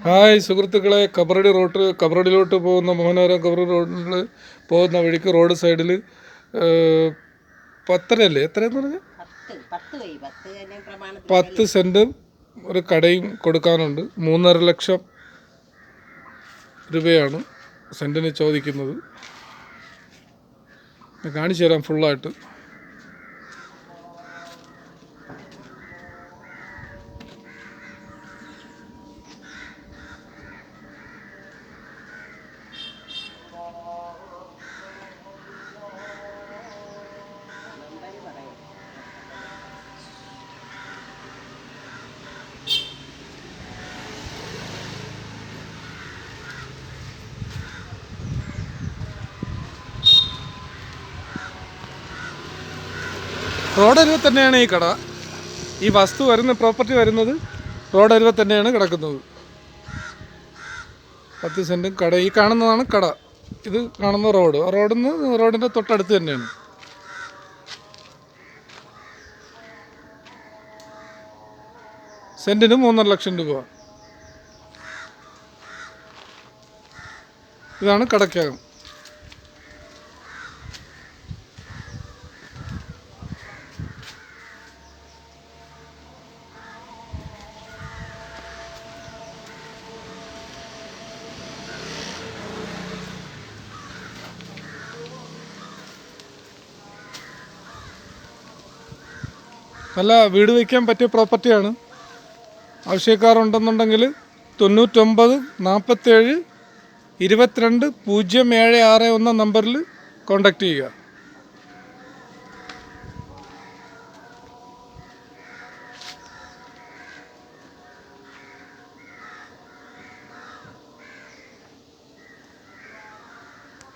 Hi സുഹൃത്തുക്കളെ, കബറടിയിലോട്ട് പോകുന്ന മോഹനപുരം കബറടി റോഡിൽ പോകുന്ന വഴിക്ക് റോഡ് സൈഡിൽ 10 അല്ലേ, എത്രയെന്ന് പറഞ്ഞാൽ 10 സെൻറ്റും ഒരു കടയും കൊടുക്കാനുണ്ട്. 3.5 ലക്ഷം രൂപയാണ് സെൻറ്റിന് ചോദിക്കുന്നത്. ഞാൻ കാണിച്ചു തരാം ഫുള്ളായിട്ട്. റോഡരിവ് തന്നെയാണ് ഈ കട. ഈ വസ്തു പ്രോപ്പർട്ടി വരുന്നത് റോഡരിവ് തന്നെയാണ് കിടക്കുന്നത്. 10 സെൻറ്റും കട. ഈ കാണുന്നതാണ് കട. ഇത് കാണുന്ന റോഡ്. റോഡിൻ്റെ തൊട്ടടുത്ത് തന്നെയാണ്. സെൻറ്റിന് 3.5 ലക്ഷം രൂപ. ഇതാണ് കടക്കകം. നല്ല വീട് വയ്ക്കാൻ പറ്റിയ പ്രോപ്പർട്ടിയാണ്. ആവശ്യക്കാരുണ്ടെന്നുണ്ടെങ്കിൽ 99 47 22 0761 നമ്പറിൽ കോൺടാക്റ്റ് ചെയ്യുക.